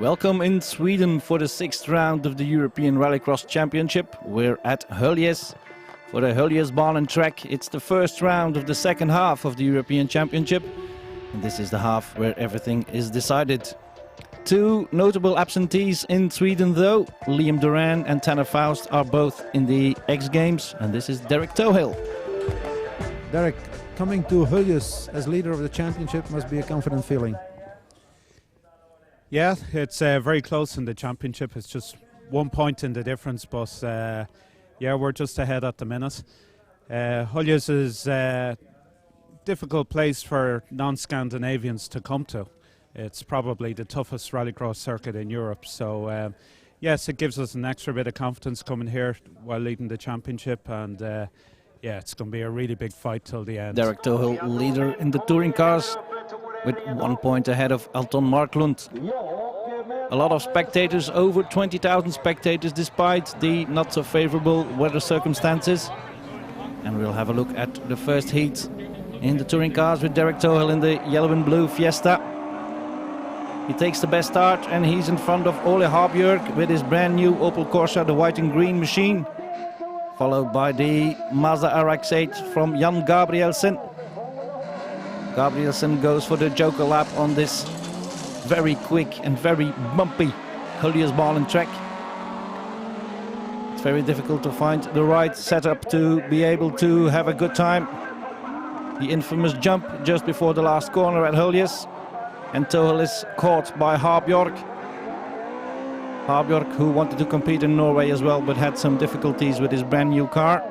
Welcome in Sweden for the 6th round of the European Rallycross Championship. We're at Höljes for the Höljes Baan and Track. It's the first round of the second half of the European Championship. And this is the half where everything is decided. Two notable absentees in Sweden though. Liam Duran and Tanner Faust are both in the X Games. And this is Derek Tohill. Derek, coming to Höljes as leader of the championship must be a confident feeling. Yeah, it's very close in the championship. It's just 1 point in the difference, but yeah, we're just ahead at the minute. Höljes is a difficult place for non-Scandinavians to come to. It's probably the toughest rallycross circuit in Europe. So yes, it gives us an extra bit of confidence coming here while leading the championship, and yeah, it's going to be a really big fight till the end. Derek Tohill, leader in the touring cars, with 1 point ahead of Alton Marklund. A lot of spectators, over 20,000 spectators, despite the not so favorable weather circumstances. And we'll have a look at the first heat in the touring cars with Derek Tohill in the yellow and blue Fiesta. He takes the best start and he's in front of Ole Habjörk with his brand new Opel Corsa, the white and green machine. Followed by the Mazda RX-8 from Jan Gabrielsen. Gabrielsen goes for the joker lap on this very quick and very bumpy Höljes Baan and Track. It's very difficult to find the right setup to be able to have a good time. The infamous jump just before the last corner at Höljes. And Tohill is caught by Habjörk. Habjörk, who wanted to compete in Norway as well, but had some difficulties with his brand new car.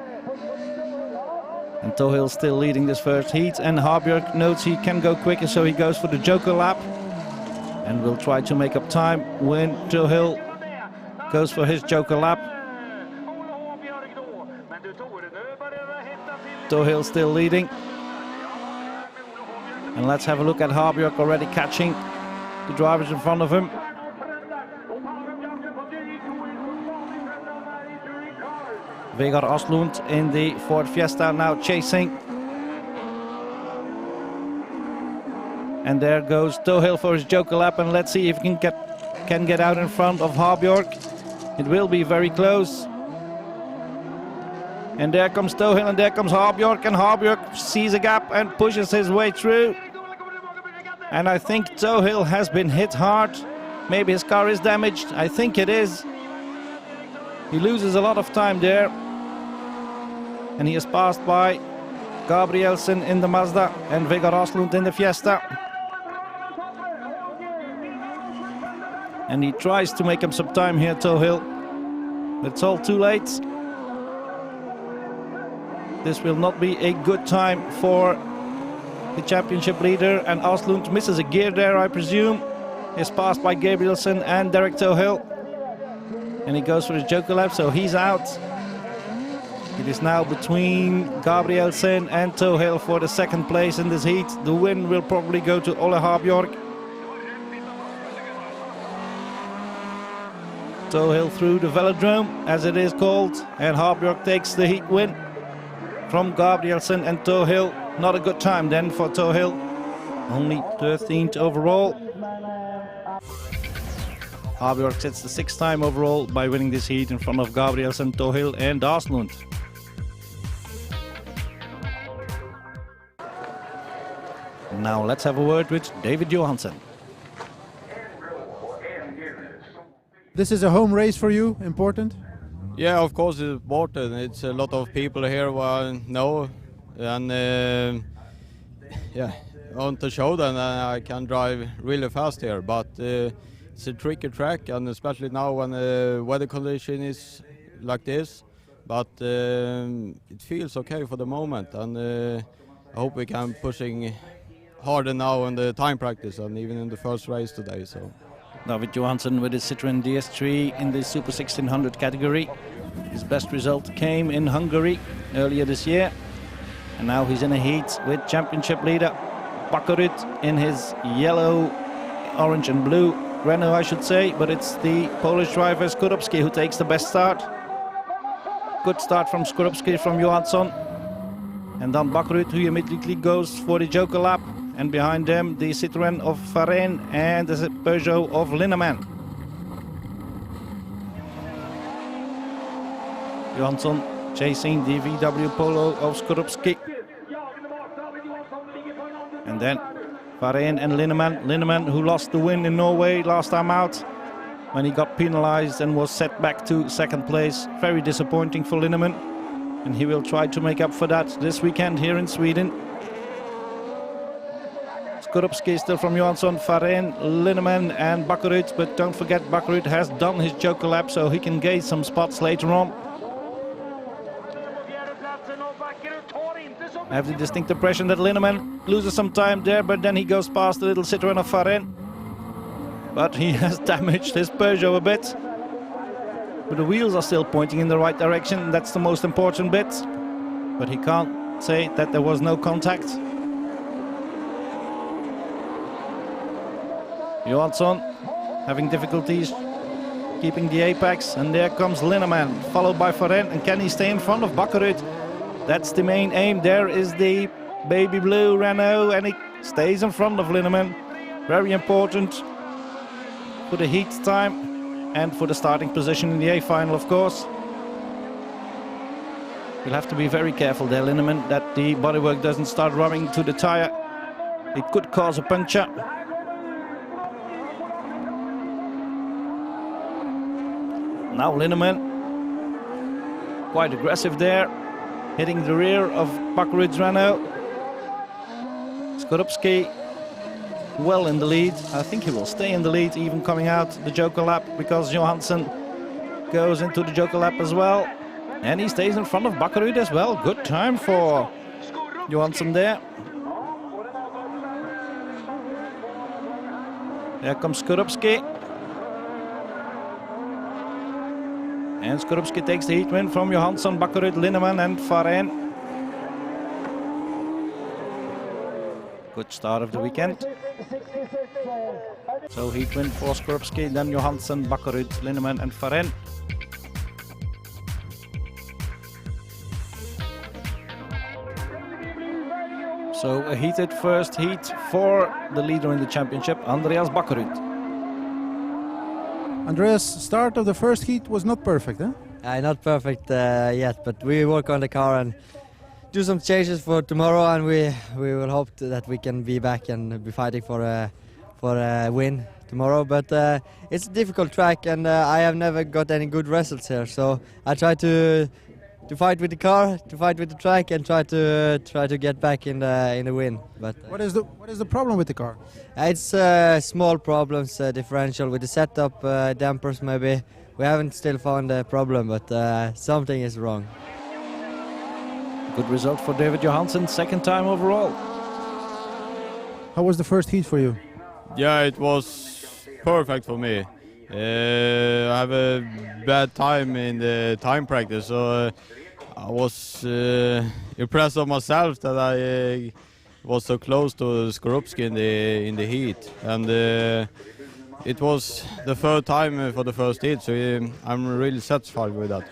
And Tohill still leading this first heat, and Habjörk notes he can go quicker, so he goes for the joker lap. And will try to make up time when Tohill goes for his joker lap. Tohill still leading. And let's have a look at Habjörk already catching the drivers in front of him. Vegard Aslund in the Ford Fiesta now chasing. And there goes Tohill for his joker lap, and let's see if he can get out in front of Habjörk. It will be very close. And there comes Tohill and there comes Habjörk, and Habjörk sees a gap and pushes his way through. And I think Tohill has been hit hard. Maybe his car is damaged. I think it is. He loses a lot of time there. And he is passed by Gabrielsen in the Mazda and Vegard Aslund in the Fiesta. And he tries to make him some time here, Tohill. But it's all too late. This will not be a good time for the championship leader, and Aslund misses a gear there, I presume. Is passed by Gabrielsen and Derek Tohill. And he goes for his joker lap, so he's out. It is now between Gabrielsen and Tohill for the second place in this heat. The win will probably go to Ole Habjörk. Tohill through the velodrome, as it is called, and Habjörk takes the heat win from Gabrielsen and Tohill. Not a good time then for Tohill. Only 13th overall. Habjörk sits the 6th time overall by winning this heat in front of Gabrielsen, Tohill and Aslund. Now let's have a word with David Johansson. This is a home race for you, important? Yeah, of course it's important. It's a lot of people here who I know, and yeah, I want to show them that I can drive really fast here, but it's a tricky track, and especially now when the weather condition is like this, but it feels okay for the moment, and I hope we can pushing harder now in the time practice and even in the first race today. So David Johansson with his Citroën DS3 in the Super 1600 category. His best result came in Hungary earlier this year. And now he's in a heat with championship leader Bakarut in his yellow, orange and blue Renault, I should say. But it's the Polish driver Skorupski who takes the best start. Good start from Skorupski, from Johansson. And then Bakarut, who immediately goes for the joker lap. And behind them, the Citroën of Varenne and the Peugeot of Linneman. Johansson chasing the VW Polo of Skorupski. And then Vareen and Linneman. Linneman, who lost the win in Norway last time out when he got penalized and was set back to second place. Very disappointing for Linneman. And he will try to make up for that this weekend here in Sweden. Skorupski still from Johansson, Vareen, Linneman and Bakkerud. But don't forget, Bakkerud has done his Joker lap, so he can gain some spots later on. I have the distinct impression that Linneman loses some time there, but then he goes past the little Citroën of Vareen. But he has damaged his Peugeot a bit. But the wheels are still pointing in the right direction. That's the most important bit. But he can't say that there was no contact. Johansson having difficulties keeping the apex. And there comes Linneman, followed by Vareen. And can he stay in front of Bakkerud? That's the main aim. There is the baby blue Renault, and he stays in front of Linneman. Very important for the heat time and for the starting position in the A final, of course. You'll have to be very careful there, Linneman, that the bodywork doesn't start rubbing to the tire. It could cause a puncture. Now Linneman, quite aggressive there, hitting the rear of Bakkerud's Renault. Skorupski well in the lead. I think he will stay in the lead, even coming out the Joker lap, because Johansson goes into the Joker lap as well. And he stays in front of Bakkerud as well. Good time for Johansson there. There comes Skorupski. And Skorupski takes the heat win from Johansson, Bakkerud, Linneman and Vareen. Good start of the weekend. So heat win for Skorupski, then Johansson, Bakkerud, Linneman and Vareen. So a heated first heat for the leader in the championship, Andreas Bakkerud. Andreas, start of the first heat was not perfect, huh? Not perfect yet, but we work on the car and do some changes for tomorrow, and we will hope that we can be back and be fighting for a win tomorrow. But it's a difficult track, and I have never got any good results here, so I try to fight with the car, to fight with the track, and try to get back in the win. But what is the problem with the car? It's small problems, differential with the setup, dampers maybe. We haven't still found a problem, but something is wrong. Good result for David Johansson, second time overall. How was the first heat for you? Yeah, it was perfect for me. I have a bad time in the time practice, so I was impressed of myself that I was so close to Skorupski in the heat, and it was the third time for the first heat, so I'm really satisfied with that.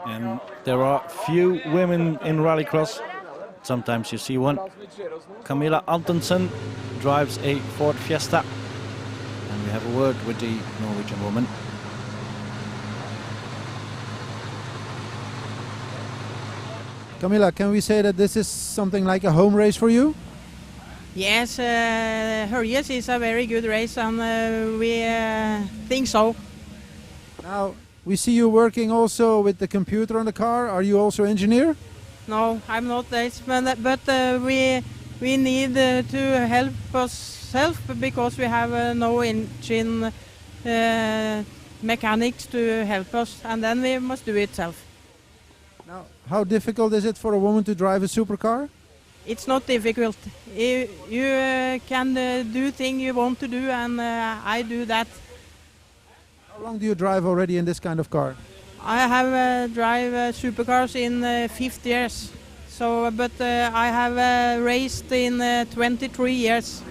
And there are few women in Rallycross. Sometimes you see one. Camilla Antonsen drives a Ford Fiesta. And we have a word with the Norwegian woman. Camilla, can we say that this is something like a home race for you? Yes, Höljes is a very good race, and we think so. Now, we see you working also with the computer on the car. Are you also engineer? No, I'm not that, but we need to help ourselves because we have no engine mechanics to help us, and then we must do it self. Now, how difficult is it for a woman to drive a supercar? It's not difficult. You can do things you want to do, and I do that. How long do you drive already in this kind of car? I have drive supercars in 50 years. So, but I have raced in 23 years.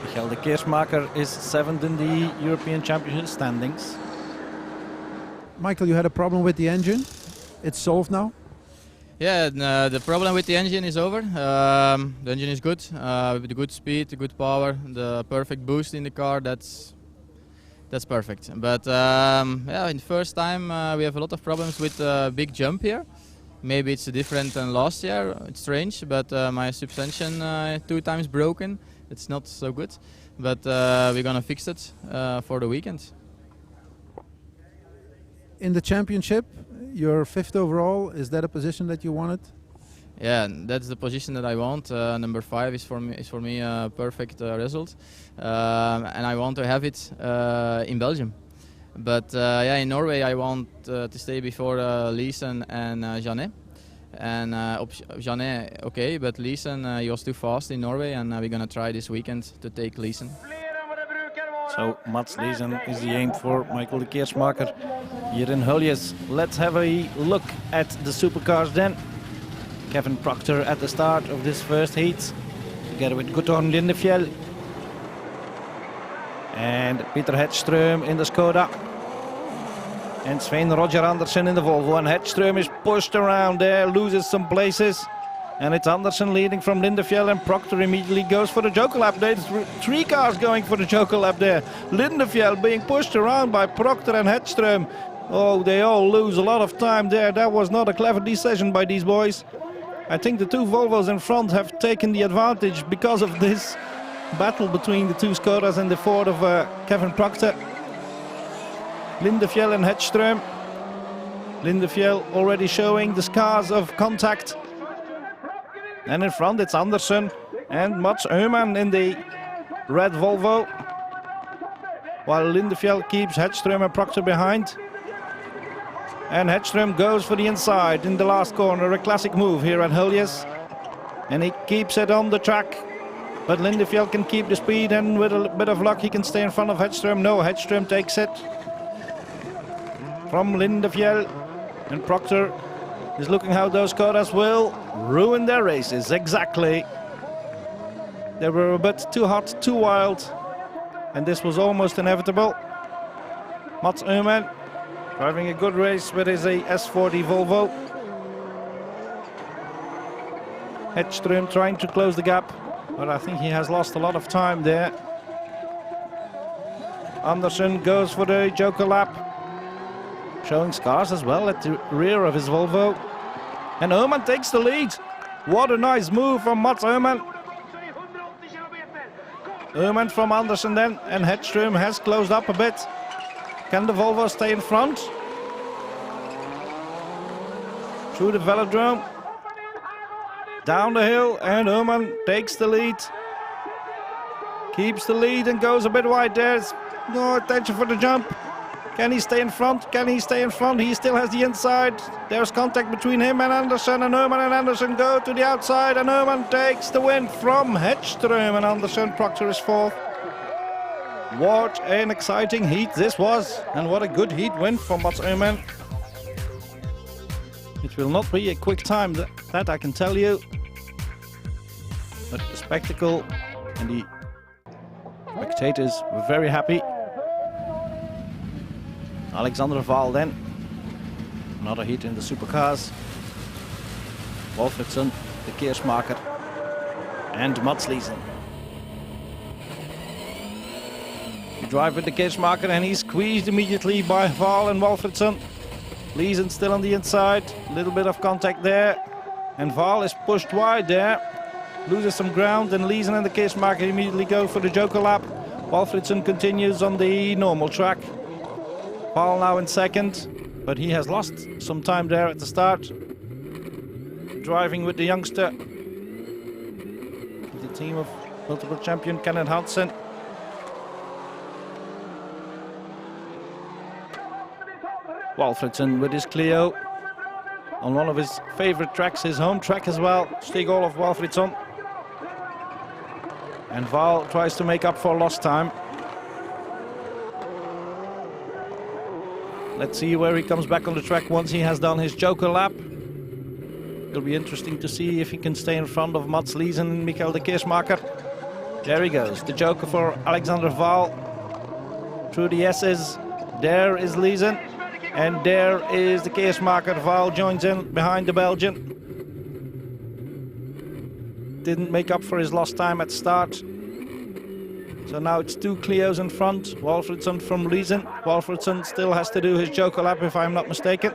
Michael de Keersmaker is 7th in the European Championship standings. Michael, you had a problem with the engine. It's solved now? Yeah, the problem with the engine is over. The engine is good, with the good speed, the good power, the perfect boost in the car. That's That's perfect. But yeah, in the first time we have a lot of problems with big jump here. Maybe it's different than last year. It's strange, but my suspension 2 times broken. It's not so good, but we're gonna fix it for the weekend. In the championship, you're 5th overall. Is that a position that you wanted? Yeah, that's the position that I want. Number 5 is for me a perfect result, and I want to have it in Belgium. But yeah, in Norway I want to stay before Leeson and Janet. And Janet, okay, but Leeson he was too fast in Norway, and we're gonna try this weekend to take Leeson. So Mats Leeson is the aim for Michael de Keersmaker here in Huljes. Let's have a look at the supercars then. Kevin Proctor at the start of this first heat, together with Guttorm Lindefjell. And Peter Hedström in the Skoda. And Svein Roger Andersen in the Volvo. And Hedström is pushed around there, loses some places. And it's Andersen leading from Lindefjell, and Proctor immediately goes for the Joker lap. There's 3 cars going for the Joker lap there. Lindefjell being pushed around by Proctor and Hedström. Oh, they all lose a lot of time there. That was not a clever decision by these boys. I think the 2 Volvos in front have taken the advantage because of this battle between the 2 Skodas and the Ford of Kevin Proctor. Lindefjell and Hedström. Lindefjell already showing the scars of contact. And in front it's Andersen and Mats Öhman in the red Volvo, while Lindefjell keeps Hedström and Proctor behind. And Hedström goes for the inside in the last corner, a classic move here at Huljes. And he keeps it on the track, but Lindefjell can keep the speed, and with a bit of luck he can stay in front of Hedström. No, Hedström takes it from Lindefjell, and Proctor is looking how those Skodas will ruin their races. Exactly. They were a bit too hot, too wild, and this was almost inevitable. Mats Öhman driving a good race with his S40 Volvo. Hedström trying to close the gap, but I think he has lost a lot of time there. Andersen goes for the Joker lap, showing scars as well at the rear of his Volvo. And Öhman takes the lead. What a nice move from Mats Öhman. Öhman from Andersen then, and Hedström has closed up a bit. Can the Volvo stay in front? Through the velodrome, down the hill, and Öhman takes the lead. Keeps the lead and goes a bit wide there. No attention for the jump. Can he stay in front? Can he stay in front? He still has the inside. There's contact between him and Andersen, and Öhman and Andersen go to the outside, and Öhman takes the win from Hedström, and Andersen. Proctor is 4th. What an exciting heat this was, and what a good heat win from Mats Öhman. It will not be a quick time, that I can tell you. But the spectacle and the spectators were very happy. Alexander Waal then. Another heat in the supercars. Walfridsson, de Keersmaker, and Mats Leeson. We drive with de Keersmaker, and he's squeezed immediately by Waal and Walfridsson. Leeson still on the inside, a little bit of contact there, and Waal is pushed wide there, loses some ground, and Leeson and de Keersmaker immediately go for the Joker lap. Walfridsson continues on the normal track. Waal now in 2nd, but he has lost some time there at the start. Driving with the youngster, the team of multiple champion Kenneth Hansen. Walfridsson with his Clio on one of his favorite tracks, his home track as well, Stig-Olof Walfridsson. And Waal tries to make up for lost time. Let's see where he comes back on the track once he has done his Joker lap. It'll be interesting to see if he can stay in front of Mats Leeson and Michael de Keersmaker. There he goes, the Joker for Alexander Waal. Through the S's, there is Leeson. And there is de Keersmaker. Waal joins in behind the Belgian. Didn't make up for his lost time at start. So now it's 2 Clios in front. Walfridsson from Leeson. Walfridsson still has to do his joker lap, if I'm not mistaken.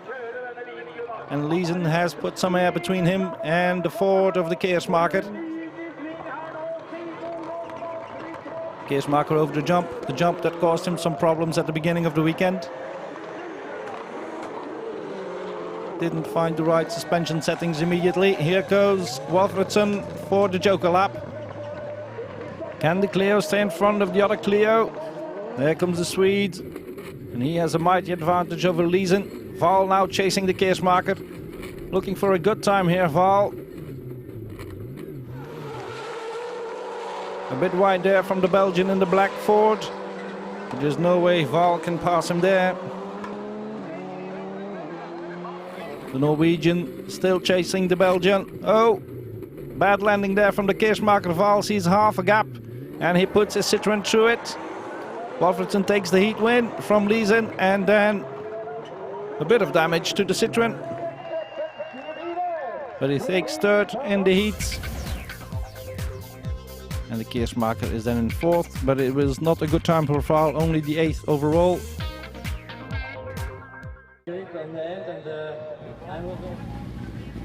And Leeson has put some air between him and the Ford of the Keersmaker. Keersmaker over the jump that caused him some problems at the beginning of the weekend. Didn't find the right suspension settings immediately. Here goes Walfridsson for the joker lap. Can the Clio stay in front of the other Clio? There comes the Swede, and he has a mighty advantage over Leeson. Val now chasing the Keersmaker. Looking for a good time here, Val. A bit wide there from the Belgian in the black Ford. There's no way Val can pass him there. The Norwegian still chasing the Belgian. Oh, bad landing there from the Keersmaker. Val sees half a gap and he puts his Citroën through it. Walfridsson takes the heat win from Leeson, and then a bit of damage to the Citroën. But he takes third in the heat. And the Keersmaker is then in fourth, but it was not a good time for Val, only the 8th overall.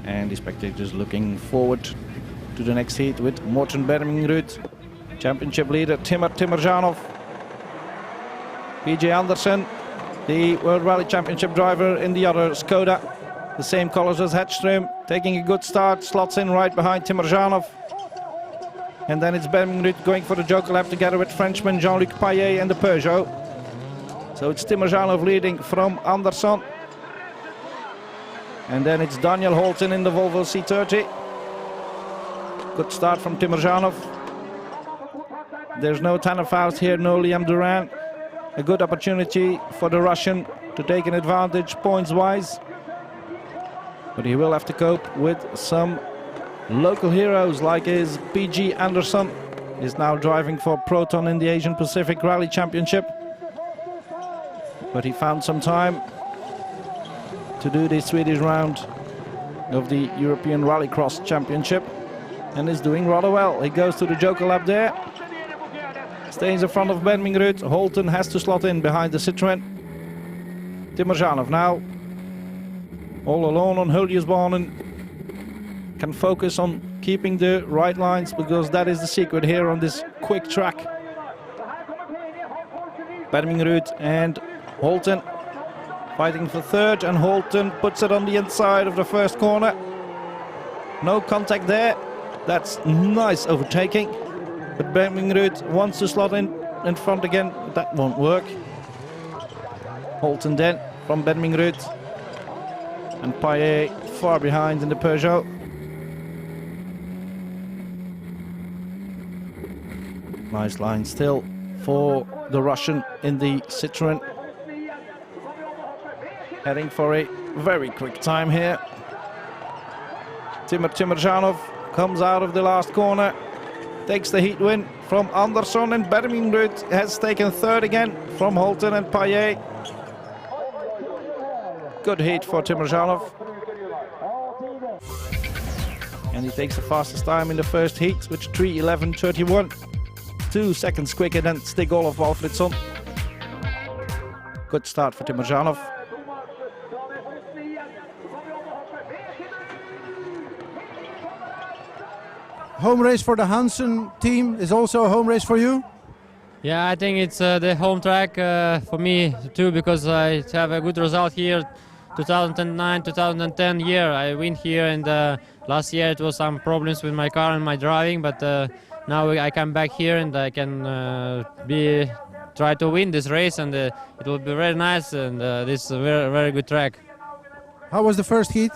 And the spectators looking forward to the next heat with Morten Bermingrud, championship leader Timmerjanov, PJ Andersen, the World Rally Championship driver in the other Skoda, the same colors as Hedström, taking a good start, slots in right behind Timmerjanov. And then it's Bermingrud going for the joker lap together with Frenchman Jean-Luc Paillet and the Peugeot. So it's Timmerjanov leading from Anderson. And then it's Daniel Holten in the Volvo C30. Good start from Timmerjanov. There's no Tanner Faust here, no Liam Duran. A good opportunity for the Russian to take an advantage points-wise. But he will have to cope with some local heroes like his PG Anderson. Is now driving for Proton in the Asian Pacific Rally Championship. But he found some time to do the Swedish round of the European Rallycross Championship and is doing rather well. He goes to the joker lap there. Stays in front of Bermingrud. Holten has to slot in behind the Citroën. Timmerjanov now all alone on Huljesbanen. Can focus on keeping the right lines because that is the secret here on this quick track. Bermingrud and Holten fighting for third, and Holten puts it on the inside of the first corner. No contact there. That's nice overtaking. But Bermingrud wants to slot in front again. That won't work. Holten then from Bermingrud. And Paillet far behind in the Peugeot. Nice line still for the Russian in the Citroën. Heading for a very quick time here. Timmerjanov comes out of the last corner. Takes the heat win from Anderson, and Bermingrud has taken third again from Holten and Paillet. Good heat for Timmerjanov. And he takes the fastest time in the first heat with 3:11.31. 2 seconds quicker than Stig-Olof Walfridsson. Good start for Timmerjanov. Home race for the Hansen team is also a home race for you? Yeah, I think it's the home track for me too, because I have a good result here. 2009, 2010 year I win here, and last year it was some problems with my car and my driving, but now I come back here and I can try to win this race, and it will be very nice, and this is a very good track. How was the first heat?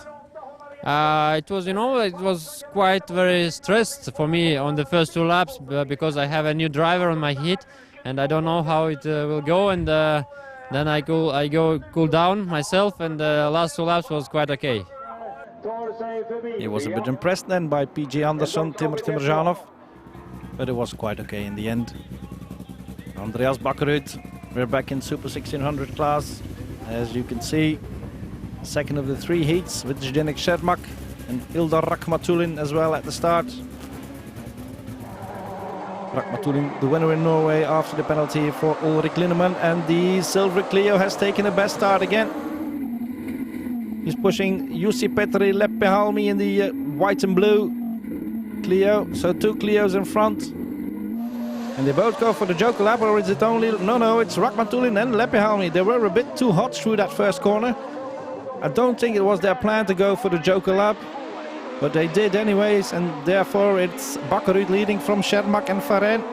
It was, it was quite very stressed for me on the first 2 laps because I have a new driver on my heat and I don't know how it will go, and then I go cool down myself, and the last 2 laps was quite okay. He was a bit impressed then by PG Anderson, Timmerjanov, but it was quite okay in the end. Andreas Bakkerud, we're back in Super 1600 class, as you can see. Second of the 3 heats with Zdeněk Šermak and Ildar Rakhmatulin as well at the start. Rakhmatulin, the winner in Norway after the penalty for Ulrik Lindemann, and the silver Clio has taken a best start again. He's pushing Jussi Petri Leppähalmi in the white and blue Clio, so 2 Clios in front. And they both go for the Joker lap, or is it only... No, it's Rakhmatulin and Leppähalmi. They were a bit too hot through that first corner. I don't think it was their plan to go for the Joker lap, but they did anyways, and therefore it's Bakkerud leading from Schermak and Varenne.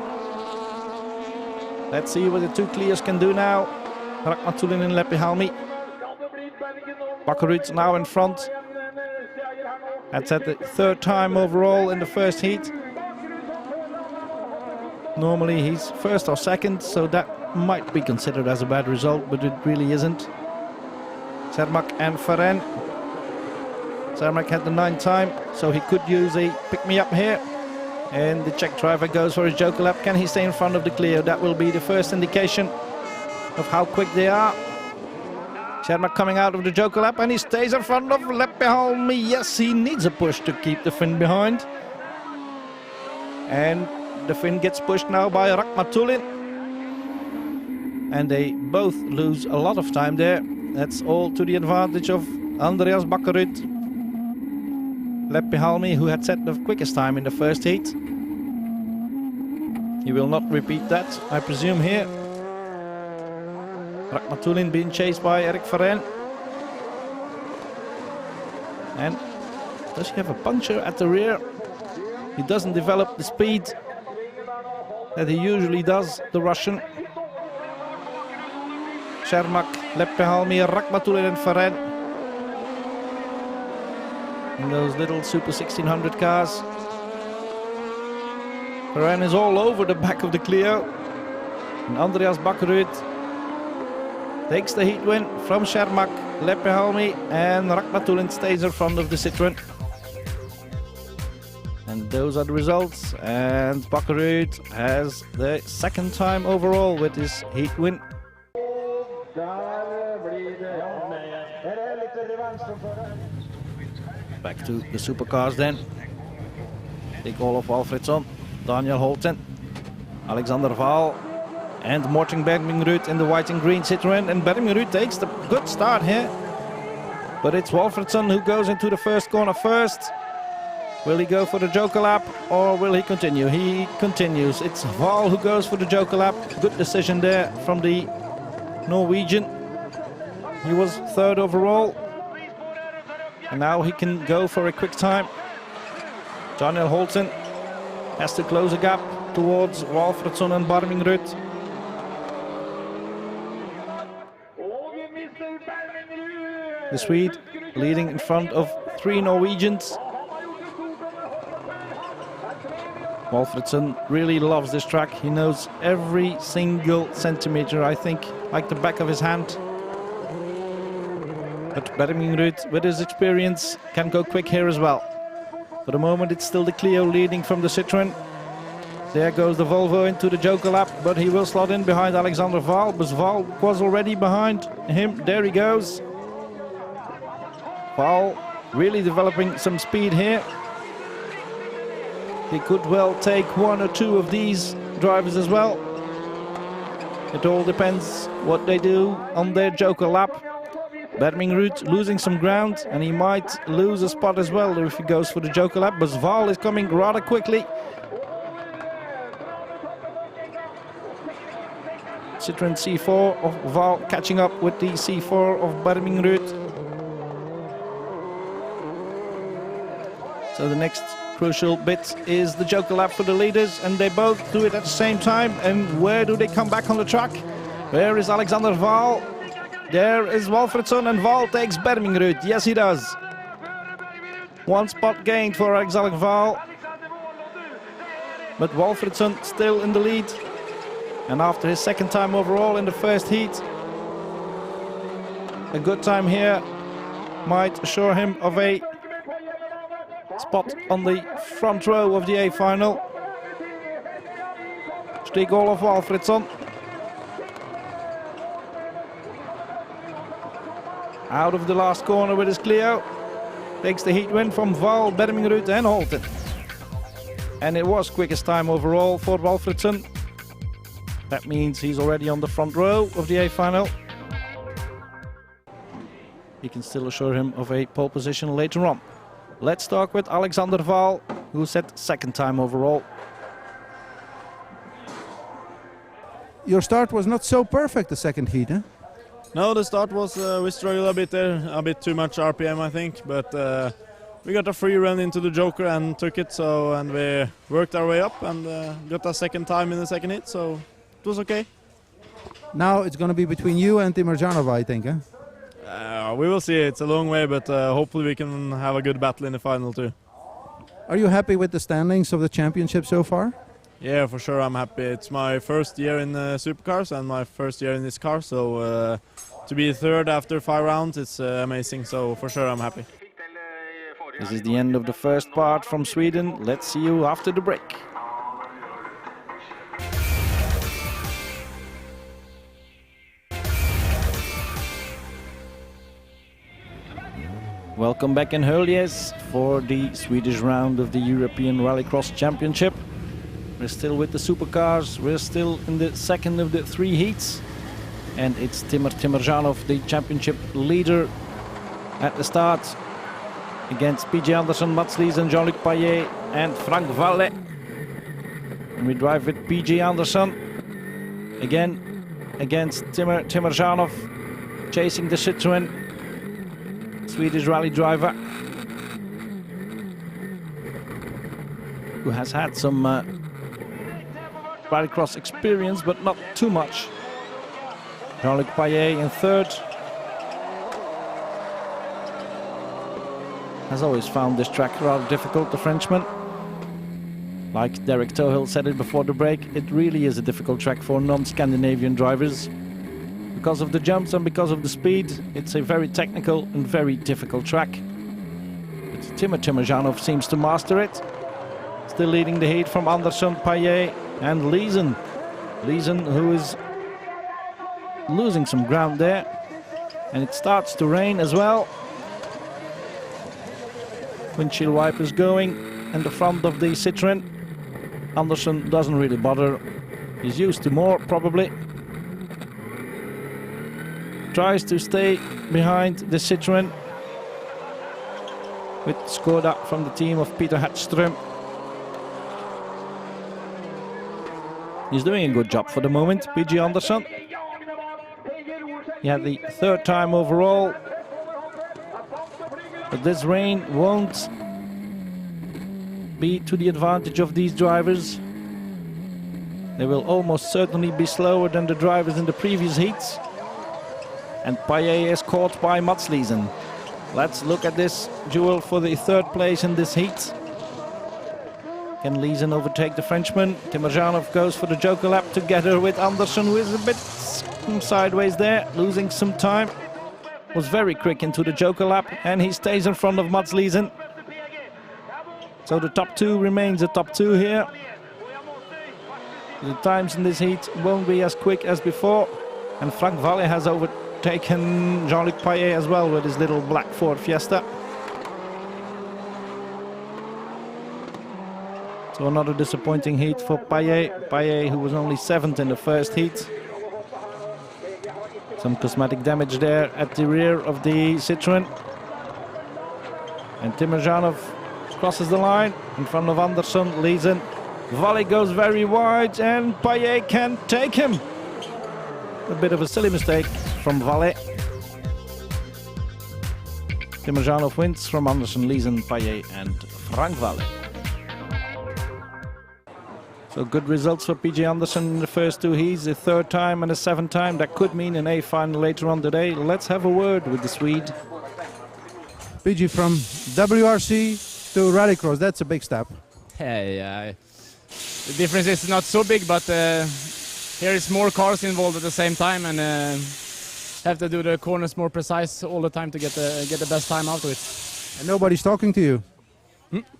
Let's see what the 2 Clios can do now. Rakhmatulin and Leppähalmi. Bakkerud now in front. That's at the 3rd time overall in the first heat. Normally he's 1st or 2nd, so that might be considered as a bad result, but it really isn't. Schermak and Varenne. Schermak had the 9th time, so he could use a pick-me-up here. And the Czech driver goes for his Joker lap. Can he stay in front of the Clio? That will be the first indication of how quick they are. Schermak coming out of the Joker lap, and he stays in front of Leppähalmi. Yes, he needs a push to keep the Finn behind. And the Finn gets pushed now by Rakhmatulin. And they both lose a lot of time there. That's all to the advantage of Andreas Bakkerud. Leppähalmi, who had set the quickest time in the first heat. He will not repeat that, I presume, here. Rakhmatulin being chased by Erik Varenne. And does he have a puncture at the rear? He doesn't develop the speed that he usually does, the Russian. Schermak, Leppähalmi, Rakhmatulin and Varenne. In those little Super 1600 cars. Varenne is all over the back of the Clio. And Andreas Bakkerud takes the heat win from Schermak, Leppähalmi, and Rakhmatulin stays in front of the Citroën. And those are the results, and Bakkerud has the 2nd time overall with his heat win. Back to the Supercars then. Take Olof Alfredsson, Daniel Holten, Alexander Waal, and Morten Bermingrud in the white and green Citroën. And Bermingrud takes the good start here, but it's Walfredsson who goes into the first corner first. Will he go for the Joker lap, or will he continue? He continues. It's Waal who goes for the Joker lap. Good decision there from the Norwegian. He was 3rd overall, and now he can go for a quick time. Daniel Holten has to close a gap towards Walfredsson and Bermingrud. The Swede leading in front of 3 Norwegians. Walfredsson really loves this track. He knows every single centimeter, I think, like the back of his hand. But Bermingrud, with his experience, can go quick here as well. For the moment, it's still the Clio leading from the Citroën. There goes the Volvo into the Joker lap, but he will slot in behind Alexander Waal. But Waal was already behind him. There he goes. Waal really developing some speed here. He could well take 1 or 2 of these drivers as well. It all depends what they do on their Joker lap. Bermingrud losing some ground, and he might lose a spot as well if he goes for the Joker lap. But Waal is coming rather quickly. Citroën C4 of Waal catching up with the C4 of Bermingrud. So the next crucial bit is the Joker lap for the leaders, and they both do it at the same time. And where do they come back on the track? Where is Alexander Waal? There is Walfredsson, and Waal takes Bermingrud. Yes, he does. 1 spot gained for Alexander Waal. But Walfredsson still in the lead. And after his 2nd time overall in the first heat, a good time here might assure him of a spot on the front row of the A final. Stig Olof Walfredsson. Out of the last corner with his Clio. Takes the heat win from Waal, Bermingrud and Holten. And it was quickest time overall for Walfridsson. That means he's already on the front row of the A final. He can still assure him of a pole position later on. Let's talk with Alexander Waal, who set second time overall. Your start was not so perfect the second heat, huh? No, the start was, we struggled a bit there, a bit too much RPM I think, but we got a free run into the Joker and took it, and we worked our way up and got a second time in the second hit, so it was okay. Now it's going to be between you and Timerjanov, I think, huh? We will see, it's a long way, but hopefully we can have a good battle in the final too. Are you happy with the standings of the championship so far? Yeah, for sure I'm happy. It's my first year in Supercars and my first year in this car, so to be third after 5 rounds, it's amazing, so for sure I'm happy. This is the end of the first part from Sweden. Let's see you after the break. Welcome back in Höljes for the Swedish round of the European Rallycross Championship. We're still with the Supercars, we're still in the second of the 3 heats. And it's Timerjanov, the championship leader, at the start. Against PJ Anderson, Mats Liesen, Jean-Luc Payet and Frank Valle. And we drive with PJ Anderson. Again, against Timerjanov, chasing the Citroën. Swedish rally driver who has had some rallycross experience, but not too much. Jean-Luc Payet in third. Has always found this track rather difficult, the Frenchman. Like Derek Tohill said it before the break, it really is a difficult track for non-Scandinavian drivers. Because of the jumps and because of the speed, it's a very technical and very difficult track. But Timerjanov seems to master it. Still leading the heat from Anderson, Payet and Liesen. Liesen, who is losing some ground there. And it starts to rain as well. Windshield wipers going in the front of the Citroën. Anderson doesn't really bother. He's used to more, probably. Tries to stay behind the Citroën with Skoda from the team of Peter Hatström. He's doing a good job for the moment, PG Anderson. He had the third time overall, but this rain won't be to the advantage of these drivers. They will almost certainly be slower than the drivers in the previous heats. And Payet is caught by Mats Liesen. Let's look at this duel for the third place in this heat. Can Liesen overtake the Frenchman? Timerjanov goes for the Joker lap together with Anderson, who is a bit sideways there, losing some time. Was very quick into the Joker lap, and he stays in front of Mats Liesen. So the top 2 remains a top 2 here. The times in this heat won't be as quick as before. And Frank Valle has overtaken Jean-Luc Payet as well with his little black Ford Fiesta. So another disappointing heat for Payet. Payet, who was only 7th in the first heat. Some cosmetic damage there at the rear of the Citroën. And Timerjanov crosses the line in front of Anderson, Liesen. Valle goes very wide and Payet can take him. A bit of a silly mistake from Valle. Timerjanov wins from Anderson, Liesen, Payet and Frank Valle. So good results for PJ Anderson in the first 2 heats, the third time and the 7th time. That could mean an A final later on today. Let's have a word with the Swede. PJ, from WRC to Rallycross, that's a big step. Yeah, the difference is not so big, but here is more cars involved at the same time, and have to do the corners more precise all the time to get the best time out of it. And nobody's talking to you.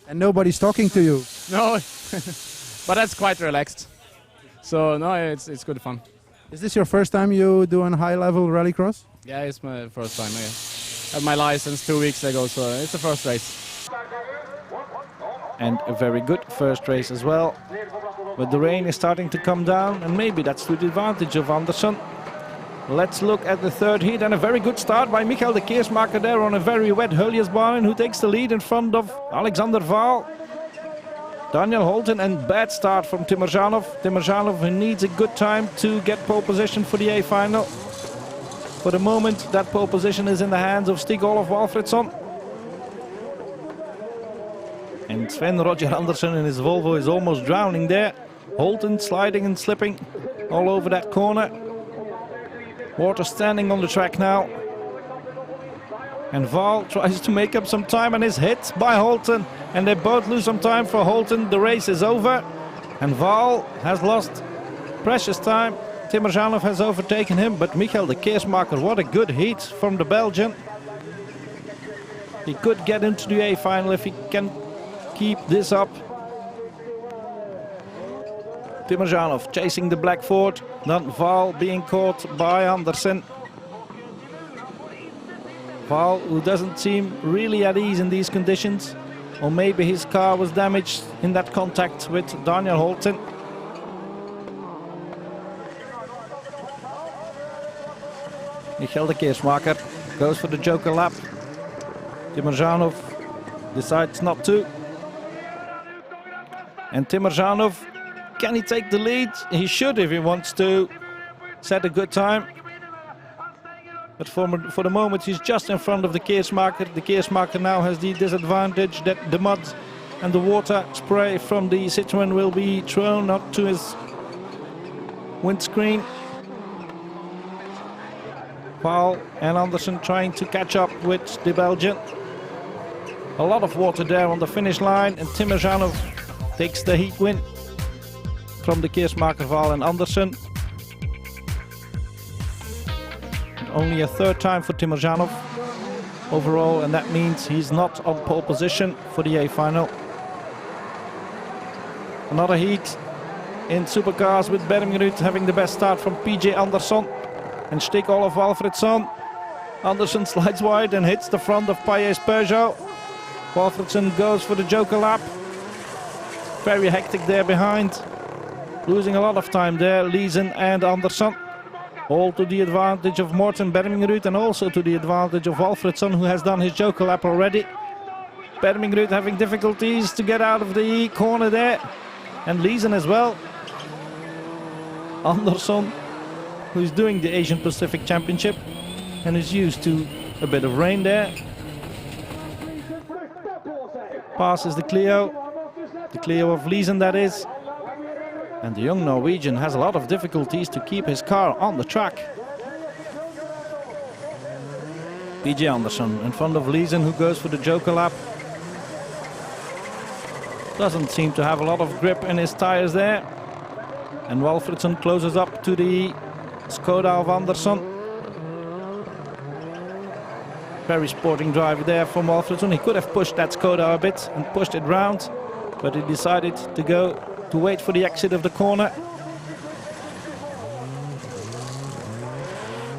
And nobody's talking to you. No, but that's quite relaxed. So no, it's good fun. Is this your first time you do a high-level rallycross? Yeah, it's my first time. I had my license 2 weeks ago, so it's the first race. And a very good first race as well. But the rain is starting to come down, and maybe that's to the advantage of Andersson. Let's look at the third heat, and a very good start by Michael de Keersmaker there on a very wet Huljesbaan, who takes the lead in front of Alexander Vaal. Daniel Holten, and bad start from Timmerzanov. Timmerzanov, who needs a good time to get pole position for the A final. For the moment, that pole position is in the hands of Stig-Olof Walfridsson. And Sven Roger Andersson in his Volvo is almost drowning there. Holten sliding and slipping all over that corner. Water standing on the track now. And Vaal tries to make up some time and is hit by Holten. And they both lose some time for Holten. The race is over. And Vaal has lost precious time. Timmerzanov has overtaken him. But Michael de Keersmaker, what a good heat from the Belgian. He could get into the A final if he can keep this up. Timmerzanov chasing the black Ford. Then Vaal being caught by Andersson. Vaal, who doesn't seem really at ease in these conditions. Or maybe his car was damaged in that contact with Daniel Holten. Michael de Keersmaker goes for the joker lap. Timmerzanov decides not to. And Timmerzanov, can he take the lead? He should if he wants to set a good time. But for the moment he's just in front of the Keersmaker. The Keersmaker now has the disadvantage that the mud and the water spray from the Citroën will be thrown up to his windscreen. Vaal and Andersson trying to catch up with the Belgian. A lot of water there on the finish line, and Timmerzanov takes the heat win from the Keersmaker, Vaal and Andersson. Only a third time for Timmerzanov overall, and that means he's not on pole position for the A final. Another heat in Supercars with Bermingerud having the best start from PJ Andersson and Stig-Olof Walfridsson. Andersson slides wide and hits the front of Payet's Peugeot. Walfridsson goes for the joker lap. Very hectic there behind. Losing a lot of time there, Liesen and Andersson. All to the advantage of Morten Bermingerud and also to the advantage of Walfridsson, who has done his joker lap already. Bermingerud having difficulties to get out of the corner there. And Liesen as well. Andersson, who's doing the Asian Pacific Championship and is used to a bit of rain there. Passes the Clio of Liesen, that is. And the young Norwegian has a lot of difficulties to keep his car on the track. PJ Andersson in front of Liesen, who goes for the joker lap. Doesn't seem to have a lot of grip in his tires there. And Walfridsson closes up to the Skoda of Andersson. Very sporting drive there from Walfridsson. He could have pushed that Skoda a bit and pushed it round, but he decided to wait for the exit of the corner.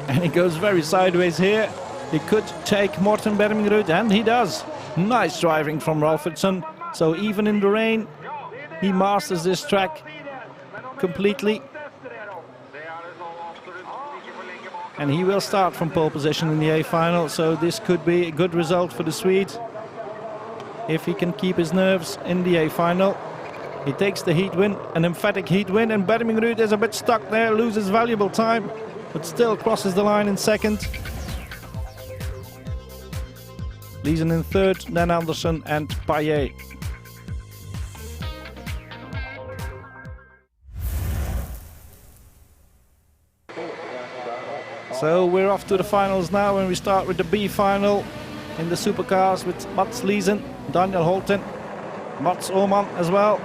And he goes very sideways here. He could take Morten Bermingerud, and he does. Nice driving from Walfridsson. So even in the rain, he masters this track completely. And he will start from pole position in the A final, so this could be a good result for the Swede if he can keep his nerves in the A final. He takes the heat win, an emphatic heat win, and Bermingerud is a bit stuck there, loses valuable time, but still crosses the line in second. Liesen in third, then Andersson and Payet. So we're off to the finals now, and we start with the B final in the Supercars with Mats Liesen, Daniel Holten, Mats Åhman as well,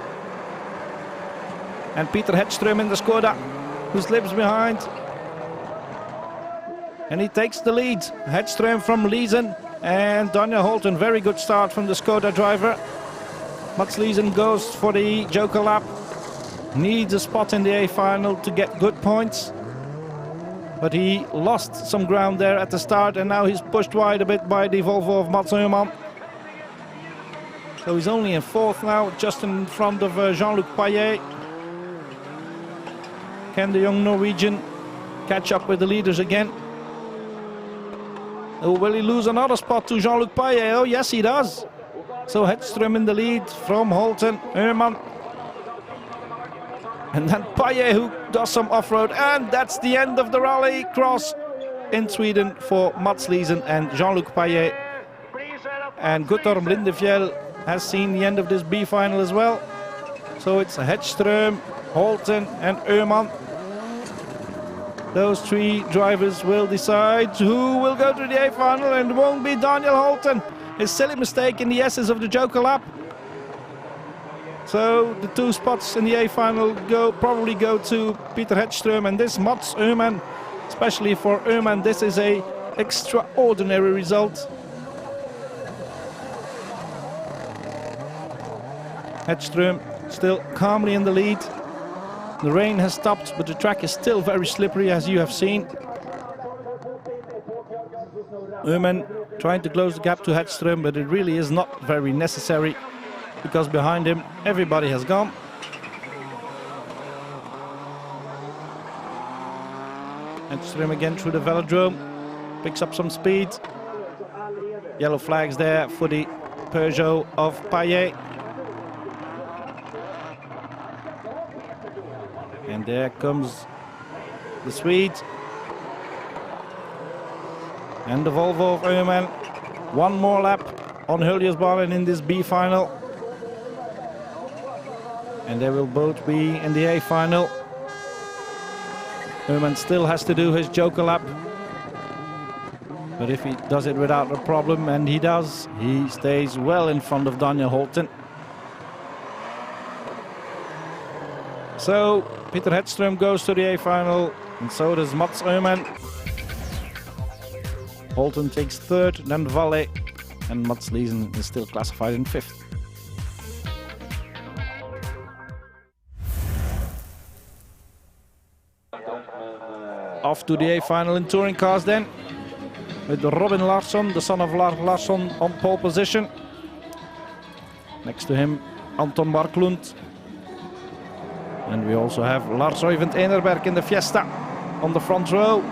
and Peter Hedström in the Skoda, who slips behind. And he takes the lead. Hedström from Liesen and Daniel Holten. Very good start from the Skoda driver. Mats Liesen goes for the joker lap. Needs a spot in the A final to get good points. But he lost some ground there at the start, and now he's pushed wide a bit by the Volvo of Mats Åhman. So he's only in 4th now, just in front of Jean-Luc Payet. Can the young Norwegian catch up with the leaders again? Oh, will he lose another spot to Jean-Luc Payet? Oh, yes, he does. So Hedström in the lead from Holten, Öhman. And then Payet, who does some off-road. And that's the end of the Rallycross in Sweden for Mats Liesen and Jean-Luc Payet. And Guttorm Lindefjell has seen the end of this B final as well. So it's Hedström, Holten and Öhman. Those 3 drivers will decide who will go to the A final, and it won't be Daniel Holten. His silly mistake in the S's of the Joker lap. So the 2 spots in the A final probably go to Peter Hedström, and this Mats Öhman, especially for Öhman, this is a extraordinary result. Hedström still calmly in the lead. The rain has stopped, but the track is still very slippery, as you have seen. Öhman trying to close the gap to Hedström, but it really is not very necessary, because behind him everybody has gone. Hedström again through the velodrome, picks up some speed. Yellow flags there for the Peugeot of Payet. And there comes the Swede. And the Volvo of Öhman. One more lap on Hüljesbanen in this B final. And they will both be in the A final. Öhman still has to do his Joker lap. But if he does it without a problem, and he does, he stays well in front of Daniel Holten. So Peter Hedström goes to the A final, and so does Mats Öhman. Holten takes 3rd, then Valle, and Mats Liesen is still classified in 5th. Off to the A final in touring cars then, with Robin Larsson, the son of Lars Larsson, on pole position. Next to him, Anton Marklund. And we also have Lars-Øyvind Enerberg in the Fiesta on the front row.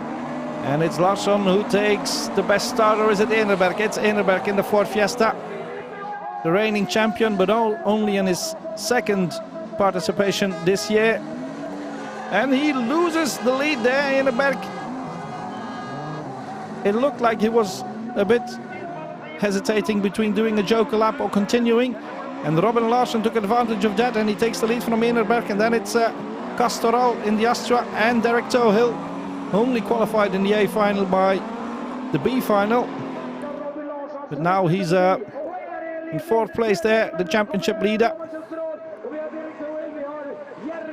And it's Larsson who takes the best start, or is it Enerberg? It's Enerberg in the Ford Fiesta. The reigning champion, but only in his 2nd participation this year. And he loses the lead there, Enerberg. It looked like he was a bit hesitating between doing a Joker lap or continuing. And Robin Larsson took advantage of that, and he takes the lead from Enerberg. And then it's Castoral in the Astra and Derek Tohill, only qualified in the A final by the B final. But now he's in 4th place there, the championship leader.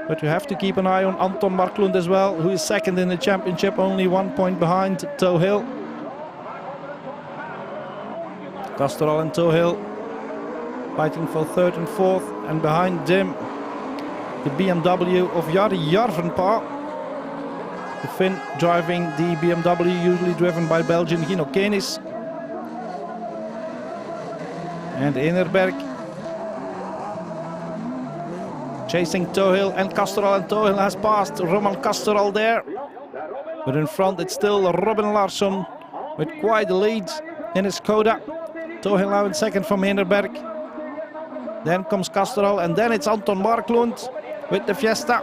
But you have to keep an eye on Anton Marklund as well, who is 2nd in the championship, only 1 point behind Tohill. Castoral and Tohill fighting for 3rd and 4th, and behind them the BMW of Jari Järvenpää, the Finn driving the BMW, usually driven by Belgian Gino Kenis. And Enerberg chasing Tohill and Castoral, and Tohill has passed Roman Castoral there. But in front it's still Robin Larsson with quite a lead in his Skoda. Tohill now in 2nd from Enerberg. Then comes Castoral, and then it's Anton Marklund with the Fiesta.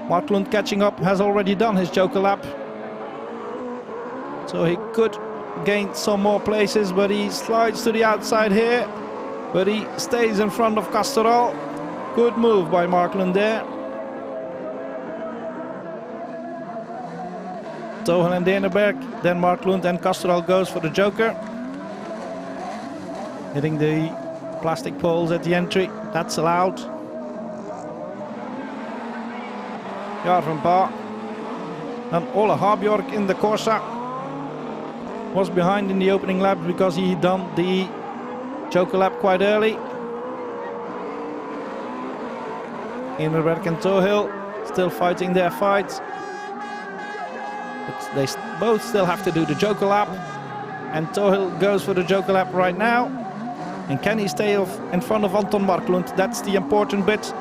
Marklund catching up, has already done his Joker lap. So he could gain some more places, but he slides to the outside here. But he stays in front of Castoral. Good move by Marklund there. Tohill and Enerberg, then Marklund, and Castoral goes for the Joker. Hitting the plastic poles at the entry, that's allowed. Järvenpää and Ole Habjork in the Corsa was behind in the opening lap because he done the Joker lap quite early. Enerberg and Tohill still fighting their fight. But they both still have to do the Joker lap. And Tohill goes for the Joker lap right now. And can he stay in front of Anton Marklund? That's the important bit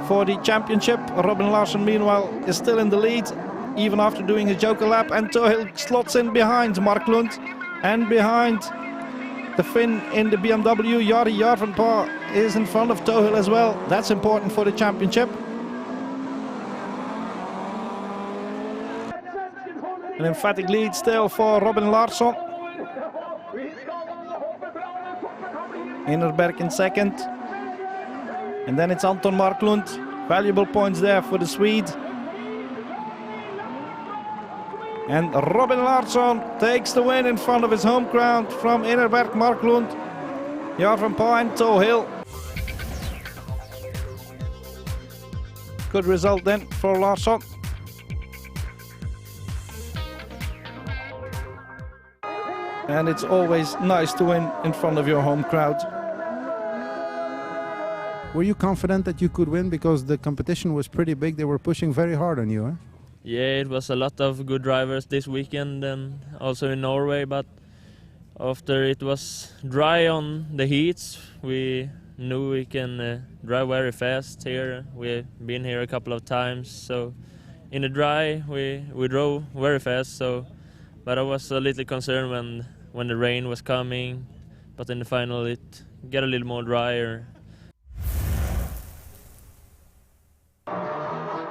for the championship. Robin Larsson, meanwhile, is still in the lead, even after doing his joker lap. And Tohill slots in behind Marklund. And behind the Finn in the BMW, Jari Järvenpää is in front of Tohill as well. That's important for the championship. An emphatic lead still for Robin Larsson. Innerberg in second. And then it's Anton Marklund. Valuable points there for the Swede. And Robin Larsson takes the win in front of his home crowd from Innerberg, Marklund, Järvenpää and Tohill. Good result then for Larsson. And it's always nice to win in front of your home crowd. Were you confident that you could win because the competition was pretty big? They were pushing very hard on you, eh? Yeah, it was a lot of good drivers this weekend and also in Norway, but after it was dry on the heats, we knew we can drive very fast here. We've been here a couple of times, so in the dry we drove very fast. But I was a little concerned when the rain was coming, but in the final it got a little more drier.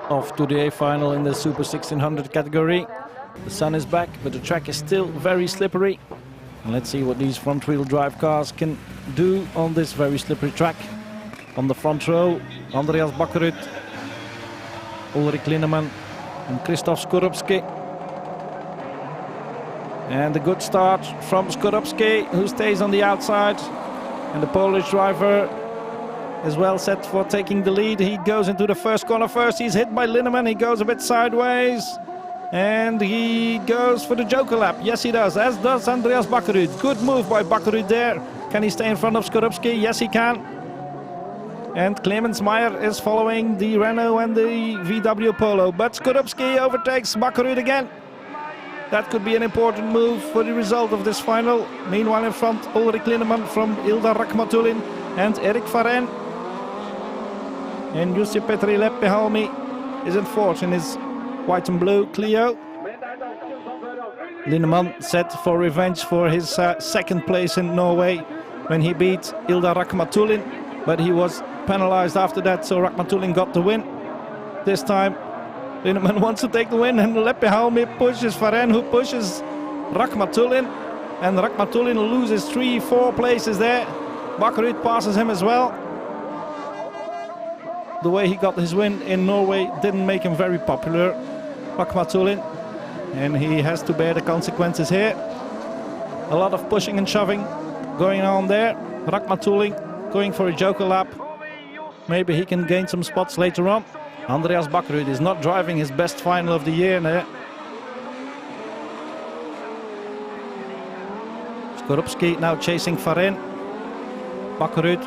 Off to the A final in the Super 1600 category. The sun is back, but the track is still very slippery. And let's see what these front-wheel drive cars can do on this very slippery track. On the front row, Andreas Bakkerud, Ulrik Linneman and Krzysztof Skorupski. And a good start from Skorupski, who stays on the outside. And the Polish driver is well set for taking the lead. He goes into the first corner first. He's hit by Linneman. He goes a bit sideways. And he goes for the joker lap. Yes, he does, as does Andreas Bakkerud. Good move by Bakkerud there. Can he stay in front of Skorupski? Yes, he can. And Clemens Meyer is following the Renault and the VW Polo. But Skorupski overtakes Bakkerud again. That could be an important move for the result of this final. Meanwhile in front, Ulrik Linneman from Ilda Rakhmatulin and Erik Varenne. And Jussi Petri Leppähalmi is in fourth in his white and blue Clio. Linneman set for revenge for his second place in Norway when he beat Ilda Rakhmatulin, but he was penalized after that, so Rakhmatulin got the win. This time Linneman wants to take the win, and Leppähalmi pushes Varenne, who pushes Rakhmatulin, and Rakhmatulin loses 3-4 places there. Bakkerud passes him as well. The way he got his win in Norway didn't make him very popular, Rakhmatulin, and he has to bear the consequences here. A lot of pushing and shoving going on there. Rakhmatulin going for a joker lap. Maybe he can gain some spots later on. Andreas Bakkerud is not driving his best final of the year there. Skorupski now chasing Varenne. Bakkerud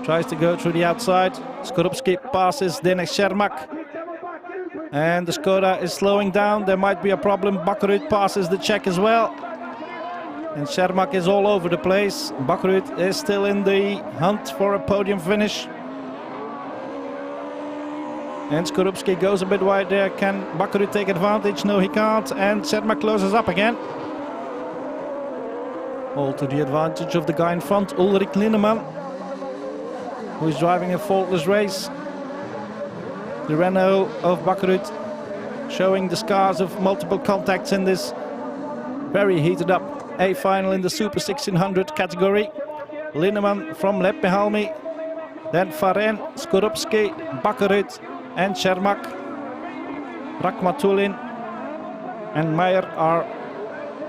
tries to go through the outside. Skorupski passes Denis Shermak. And the Skoda is slowing down. There might be a problem. Bakkerud passes the Czech as well. And Shermak is all over the place. Bakkerud is still in the hunt for a podium finish. And Skorupski goes a bit wide there. Can Bakkerud take advantage? No, he can't. And Shermak closes up again. All to the advantage of the guy in front, Ulrik Linneman, who is driving a faultless race. The Renault of Bakkerud showing the scars of multiple contacts in this very heated up A final in the Super 1600 category. Linneman from Leppähalmi, then Varenne, Skorupski, Bakkerud and Shermak. Rakhmatulin and Meyer are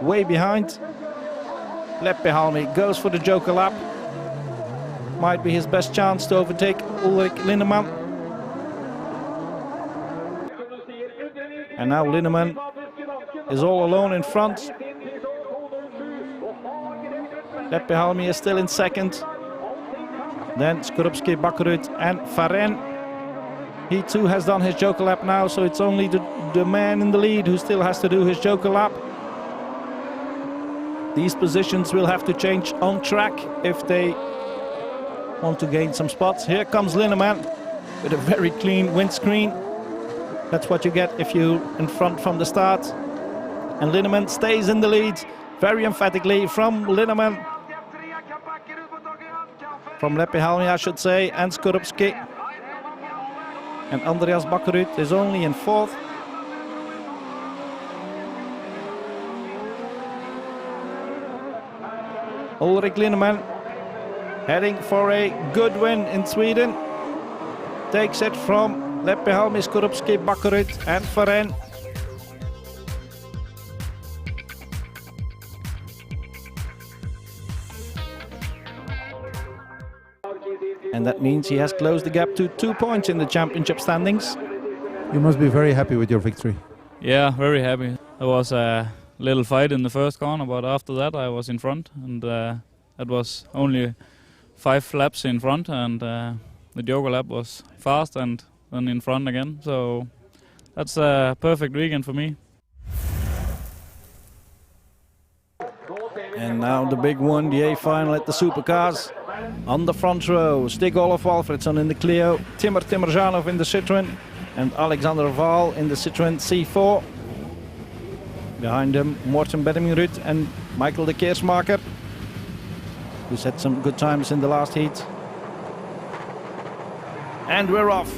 way behind. Leppähalmi goes for the joker lap. Might be his best chance to overtake Ulrik Linneman. And now Linneman is all alone in front. Leppähalmi is still in second. Then Skorupski, Bakkerud and Varenne. He too has done his joker lap now, so it's only the man in the lead who still has to do his joker lap. These positions will have to change on track if they want to gain some spots. Here comes Linneman with a very clean windscreen. That's what you get if you're in front from the start. And Linneman stays in the lead very emphatically from Linneman. From Leppähalmi, I should say, and Skorupski. And Andreas Bakkerud is only in 4th. Ulrik Linneman heading for a good win in Sweden. Takes it from Leppähalmi, Skorupski, Bakkerud and Varenne. And that means he has closed the gap to 2 points in the championship standings. You must be very happy with your victory. Yeah, very happy. There was a little fight in the first corner, but after that I was in front, and it was only 5 laps in front, and the Joker lap was fast and then in front again. So that's a perfect weekend for me. And now the big one, the A final at the Supercars. On the front row, Stig-Olof Walfridsson in the Clio, Timur Timurjanov in the Citroën, and Alexander Waal in the Citroën C4. Behind them, Morten Benjaminrud and Michael de Keersmaker, who's had some good times in the last heat. And we're off.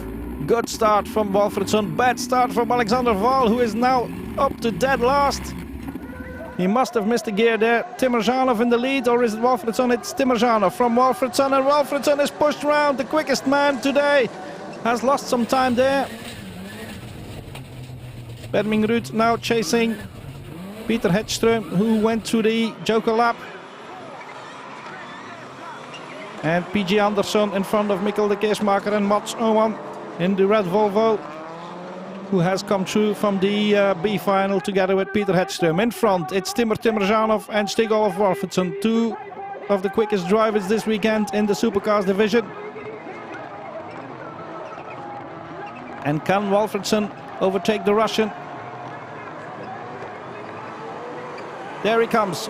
Good start from Walfridsson, bad start from Alexander Waal, who is now up to dead last. He must have missed a gear there. Timurjanov in the lead, or is it Walfridsson? It's Timurjanov from Walfridsson, and Walfridsson is pushed around. The quickest man today has lost some time there. Benjaminrud now chasing Peter Hedström, who went to the Joker lap. And PG Andersson in front of Mikkel de Keersmaker and Mats Oman in the red Volvo, who has come through from the B final together with Peter Hedström. In front, it's Timur Timurjanov and Stig-Olof Walfridsson, 2 of the quickest drivers this weekend in the Supercars division. And can Walfridsson overtake the Russian? There he comes.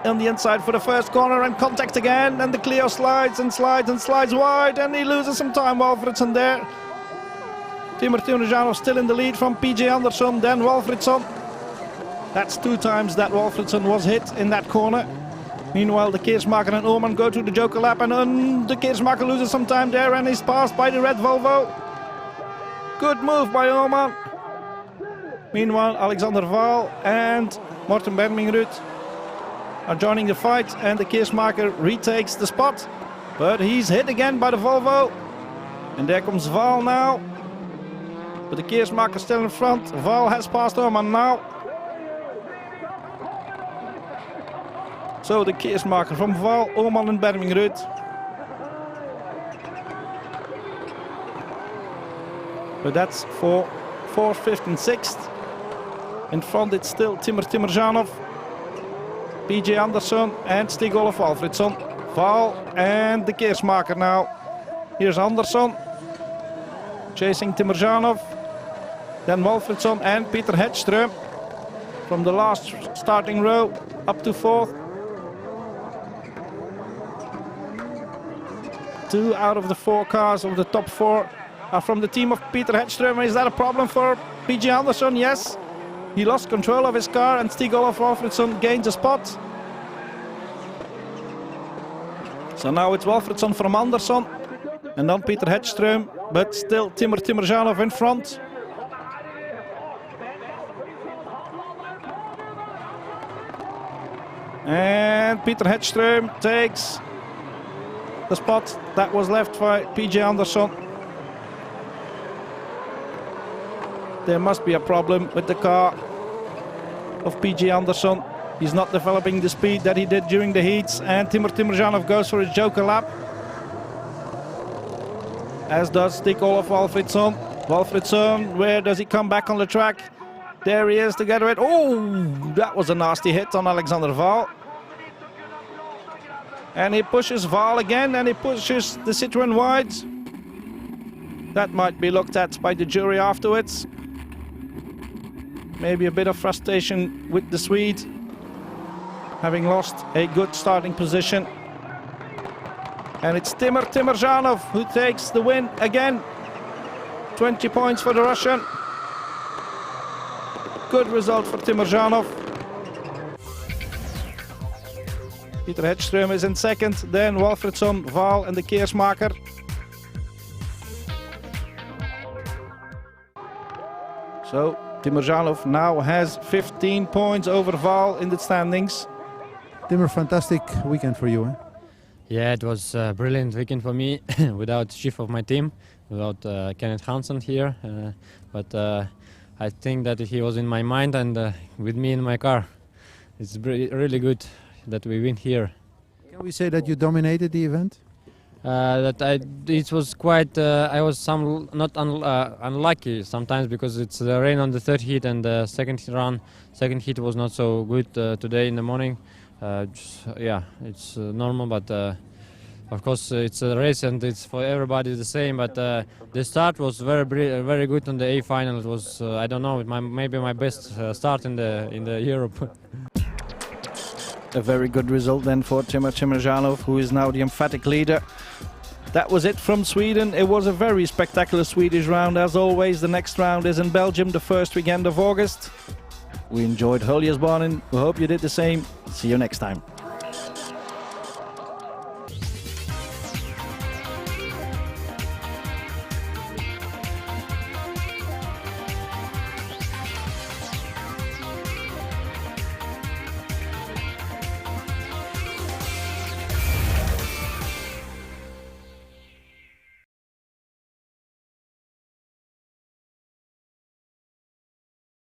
On the inside for the first corner, and contact again, and the Clio slides and slides and slides wide, and he loses some time, Walfridsson there. Timur Timurjanov still in the lead from PJ Andersson, then Walfridsson. That's 2 times that Walfridsson was hit in that corner. Meanwhile, de Keersmaker and Oman go to the Joker lap, and de Keersmaker loses some time there, and he's passed by the red Volvo. Good move by Oman. Meanwhile, Alexander Waal and Morten Benjaminrud are joining the fight, and de Keersmaker retakes the spot, but he's hit again by the Volvo. And there comes Waal now. But de Keersmaker still in front. Waal has passed Oman now. So de Keersmaker from Waal, Oman and Benjaminrud. But that's for 4th, 5th and 6th. In front it's still Timur Timurjanov, PJ Andersson and Stig-Olof Walfridsson. Waal and de Keersmaker now. Here's Andersson chasing Timurjanov. Then Walfridsson and Peter Hedström from the last starting row up to 4th. 2 out of the 4 cars of the top 4 are from the team of Peter Hedström. Is that a problem for PG Andersson? Yes. He lost control of his car, and Stig-Olof Walfridsson gains a spot. So now it's Walfridsson from Andersson, and then Peter Hedström, but still Timur Timurjanov in front. And Peter Hedström takes the spot that was left by PJ Andersson. There must be a problem with the car of PJ Andersson. He's not developing the speed that he did during the heats, and Timur Timurjanov goes for his Joker lap, as does Stig-Olof Walfridsson. Walfridsson, where does he come back on the track? There he is together with, oh, that was a nasty hit on Alexander Waal. And he pushes Waal again, and he pushes the Citroën wide. That might be looked at by the jury afterwards. Maybe a bit of frustration with the Swede. having lost a good starting position. And it's Timurzhanov who takes the win again. 20 points for the Russian. Good result for Timurzhanov. Peter Hedström is in second, then Walfridsson, Waal and de Keersmaker. So Timurzhanov now has 15 points over Waal in the standings. Timur, fantastic weekend for you, eh? Yeah, it was a brilliant weekend for me without chief of my team, without Kenneth Hansen here. But I think that he was in my mind and with me in my car. It's really good that we win here. Can we say that you dominated the event? It was quite. I was unlucky sometimes because it's the rain on the third heat and the second heat was not so good today in the morning. Yeah, it's normal, but of course it's a race and it's for everybody the same. But the start was very good on the A final. It was I don't know, maybe my best start in the Europe. A very good result then for Timurzhanov, who is now the emphatic leader. That was it from Sweden. It was a very spectacular Swedish round as always. The next round is in Belgium, the first weekend of August. We enjoyed Höljesbanen. We hope you did the same. See you next time.